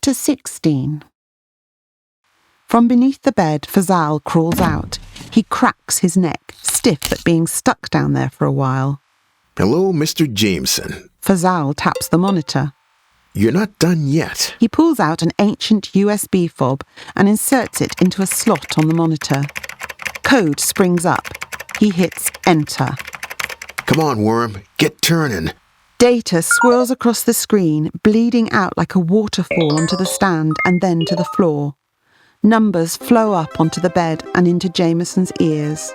Chapter 16. From beneath the bed, Fazal crawls out. He cracks his neck, stiff at being stuck down there for a while. Hello, Mr. Jameson. Fazal taps the monitor. You're not done yet. He pulls out an ancient USB fob and inserts it into a slot on the monitor. Code springs up. He hits enter. Come on, Worm. Get turning. Data swirls across the screen, bleeding out like a waterfall onto the stand and then to the floor. Numbers flow up onto the bed and into Jameson's ears.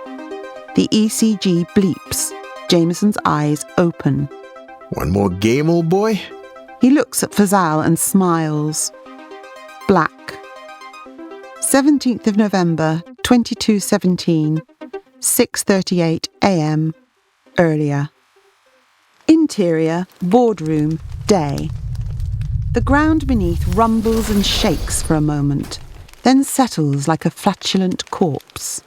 The ECG bleeps. Jameson's eyes open. One more game, old boy? He looks at Fazal and smiles. Black. 17th of November, 2217, 6:38 a.m. Earlier. Interior, boardroom, day. The ground beneath rumbles and shakes for a moment, then settles like a flatulent corpse.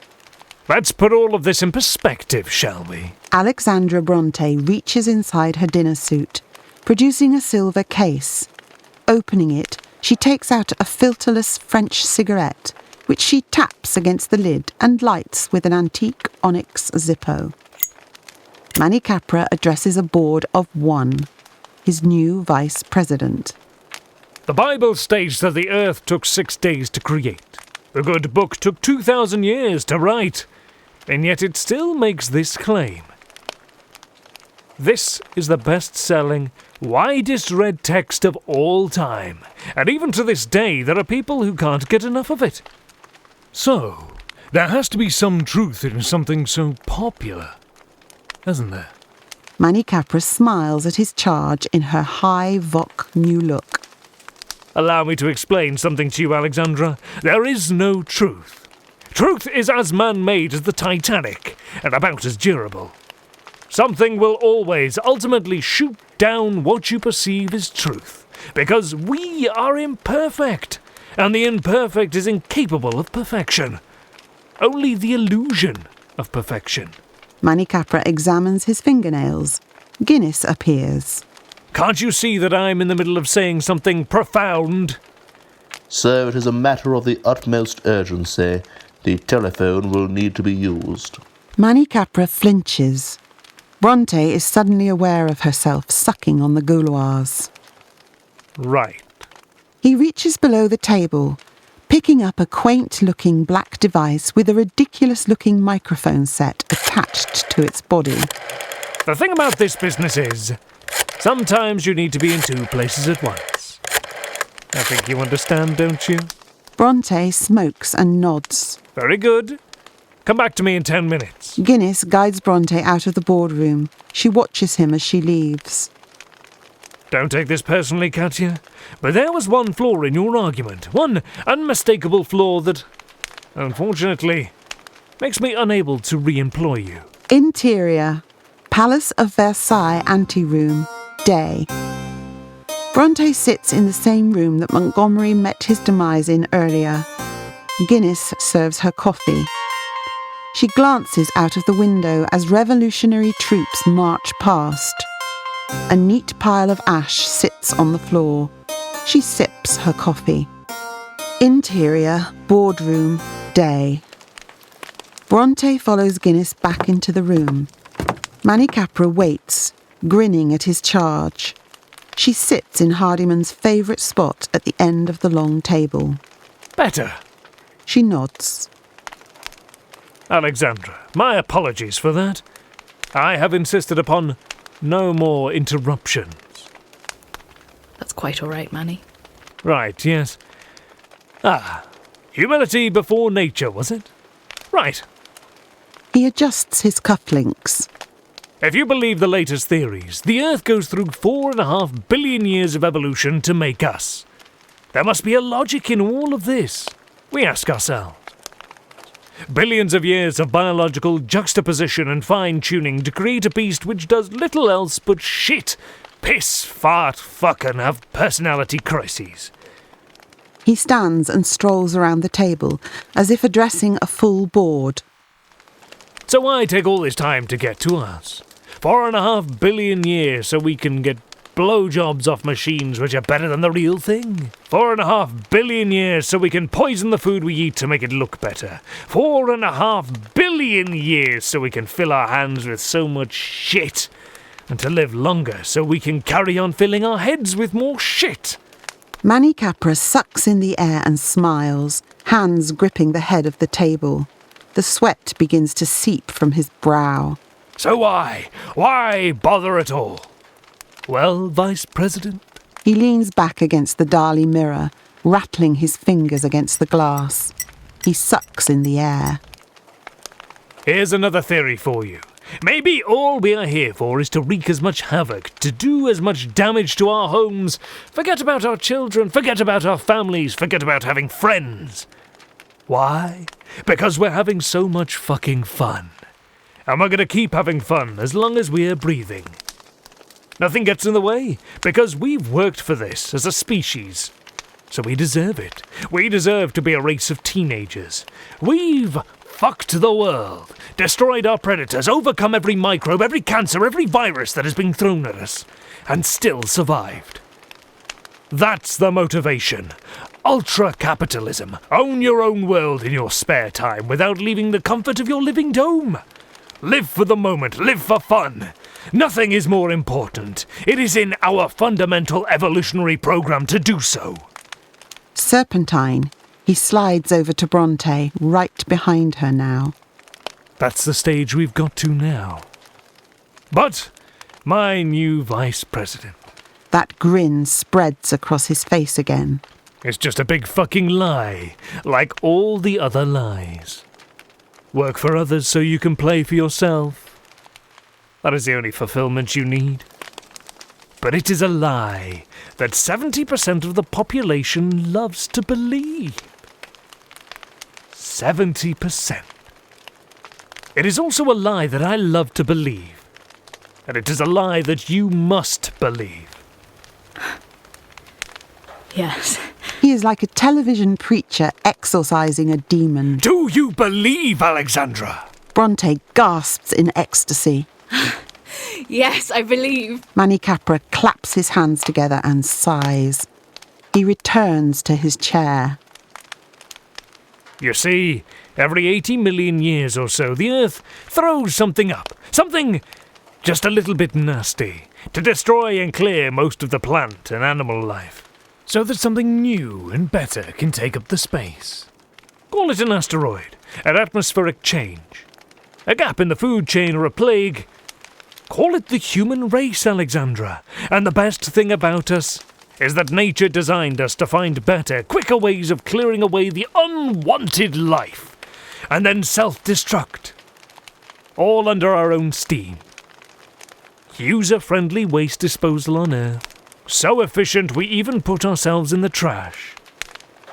Let's put all of this in perspective, shall we? Alexandra Brontay reaches inside her dinner suit, producing a silver case. Opening it, she takes out a filterless French cigarette, which she taps against the lid and lights with an antique onyx Zippo. Mannycapra addresses a board of one, his new vice president. The Bible states that the earth took 6 days to create. The good book took 2,000 years to write, and yet it still makes this claim. This is the best-selling, widest-read text of all time, and even to this day there are people who can't get enough of it. So, there has to be some truth in something so popular, hasn't there? Mannycapra smiles at his charge in her high Voc new look. Allow me to explain something to you, Alexandra. There is no truth. Truth is as man-made as the Titanic, and about as durable. Something will always ultimately shoot down what you perceive as truth, because we are imperfect, and the imperfect is incapable of perfection. Only the illusion of perfection. Mannycapra examines his fingernails. Guinness appears. Can't you see that I'm in the middle of saying something profound? Sir, it is a matter of the utmost urgency. The telephone will need to be used. Mannycapra flinches. Brontay is suddenly aware of herself sucking on the gouloirs. Right. He reaches below the table, picking up a quaint-looking black device with a ridiculous-looking microphone set attached to its body. The thing about this business is, sometimes you need to be in two places at once. I think you understand, don't you? Brontay smokes and nods. Very good. Come back to me in 10 minutes. Guinness guides Brontay out of the boardroom. She watches him as she leaves. Don't take this personally, Katya, but there was one flaw in your argument, one unmistakable flaw that, unfortunately, makes me unable to re-employ you. Interior, Palace of Versailles anteroom, day. Brontay sits in the same room that Montgomery met his demise in earlier. Guinness serves her coffee. She glances out of the window as revolutionary troops march past. A neat pile of ash sits on the floor. She sips her coffee. Interior, boardroom, day. Brontay follows Guinness back into the room. Mannycapra waits, grinning at his charge. She sits in Hardyman's favourite spot at the end of the long table. Better. She nods. Alexandra, my apologies for that. I have insisted upon no more interruptions. That's quite all right, Manny. Right, yes. Humility before nature, was it? Right. He adjusts his cufflinks. If you believe the latest theories, the Earth goes through 4.5 billion years of evolution to make us. There must be a logic in all of this, we ask ourselves. Billions of years of biological juxtaposition and fine-tuning to create a beast which does little else but shit, piss, fart, fuck and have personality crises. He stands and strolls around the table, as if addressing a full board. So why take all this time to get to us? 4.5 billion years so we can get blowjobs off machines which are better than the real thing. 4.5 billion years so we can poison the food we eat to make it look better. 4.5 billion years so we can fill our hands with so much shit. And to live longer so we can carry on filling our heads with more shit. Mannycapra sucks in the air and smiles, hands gripping the head of the table. The sweat begins to seep from his brow. So why bother at all? Well, Vice President? He leans back against the Dali mirror, rattling his fingers against the glass. He sucks in the air. Here's another theory for you. Maybe all we are here for is to wreak as much havoc, to do as much damage to our homes. Forget about our children, forget about our families, forget about having friends. Why? Because we're having so much fucking fun. And we're going to keep having fun as long as we're breathing. Nothing gets in the way, because we've worked for this as a species. So we deserve it. We deserve to be a race of teenagers. We've fucked the world, destroyed our predators, overcome every microbe, every cancer, every virus that has been thrown at us, and still survived. That's the motivation. Ultra-capitalism. Own your own world in your spare time without leaving the comfort of your living dome. Live for the moment, live for fun. Nothing is more important. It is in our fundamental evolutionary program to do so. Serpentine. He slides over to Brontay, right behind her now. That's the stage we've got to now. But my new Vice President. That grin spreads across his face again. It's just a big fucking lie, like all the other lies. Work for others so you can play for yourself. That is the only fulfillment you need. But it is a lie that 70% of the population loves to believe. 70%. It is also a lie that I love to believe. And it is a lie that you must believe. Yes. He is like a television preacher exorcising a demon. Do you believe, Alexandra? Brontay gasps in ecstasy. Yes, I believe. Mannycapra claps his hands together and sighs. He returns to his chair. You see, every 80 million years or so, the Earth throws something up. Something just a little bit nasty, to destroy and clear most of the plant and animal life, so that something new and better can take up the space. Call it an asteroid, an atmospheric change, a gap in the food chain or a plague. Call it the human race, Alexandra. And the best thing about us is that nature designed us to find better, quicker ways of clearing away the unwanted life, and then self-destruct, all under our own steam. User-friendly waste disposal on Earth. So efficient we even put ourselves in the trash.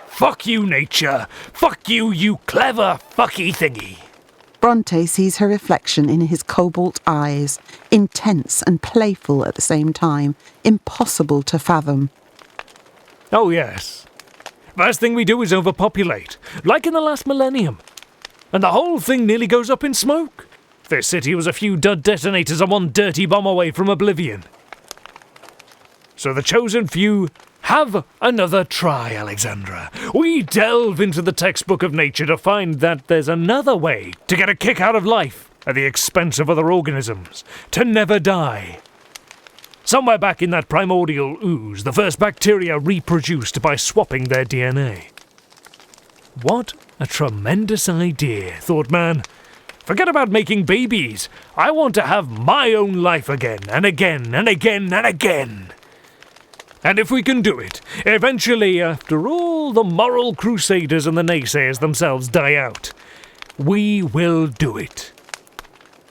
Fuck you, nature! Fuck you, you clever fucky thingy! Brontay sees her reflection in his cobalt eyes, intense and playful at the same time, impossible to fathom. Oh yes. First thing we do is overpopulate, like in the last millennium. And the whole thing nearly goes up in smoke. This city was a few dud detonators and one dirty bomb away from oblivion. So the chosen few have another try, Alexandra. We delve into the textbook of nature to find that there's another way to get a kick out of life at the expense of other organisms, to never die. Somewhere back in that primordial ooze, the first bacteria reproduced by swapping their DNA. What a tremendous idea, thought man. Forget about making babies. I want to have my own life again, and again, and again, and again. And if we can do it, eventually, after all the moral crusaders and the naysayers themselves die out, we will do it.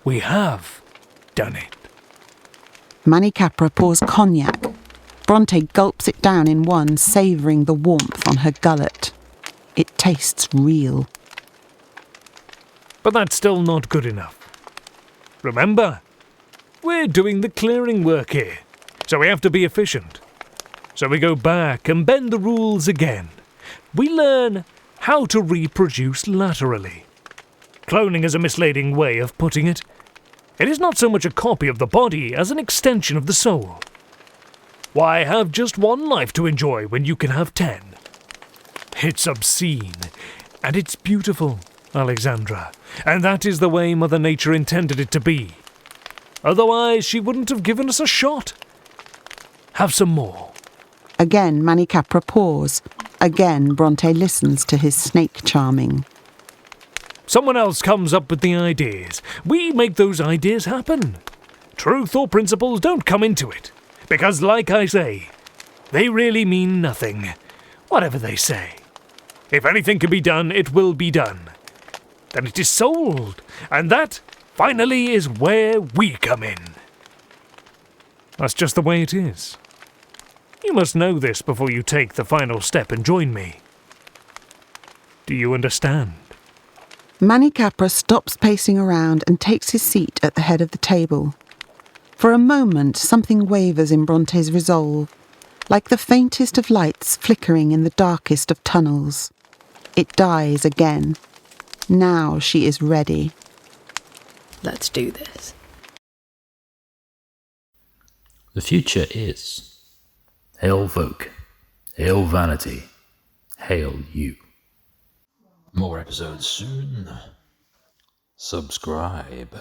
We have done it. Mannycapra pours cognac. Brontay gulps it down in one, savouring the warmth on her gullet. It tastes real. But that's still not good enough. Remember, we're doing the clearing work here, so we have to be efficient. So we go back and bend the rules again. We learn how to reproduce laterally. Cloning is a misleading way of putting it. It is not so much a copy of the body as an extension of the soul. Why have just one life to enjoy when you can have 10? It's obscene, and it's beautiful, Alexandra, and that is the way Mother Nature intended it to be. Otherwise, she wouldn't have given us a shot. Have some more. Again, Mannycapra paws. Again, Brontay listens to his snake charming. Someone else comes up with the ideas. We make those ideas happen. Truth or principles don't come into it. Because, like I say, they really mean nothing. Whatever they say. If anything can be done, it will be done. Then it is sold. And that, finally, is where we come in. That's just the way it is. You must know this before you take the final step and join me. Do you understand? Mannycapra stops pacing around and takes his seat at the head of the table. For a moment, something wavers in Brontay's resolve, like the faintest of lights flickering in the darkest of tunnels. It dies again. Now she is ready. Let's do this. The future is. Hail folk, hail vanity, hail you. More episodes soon. Subscribe.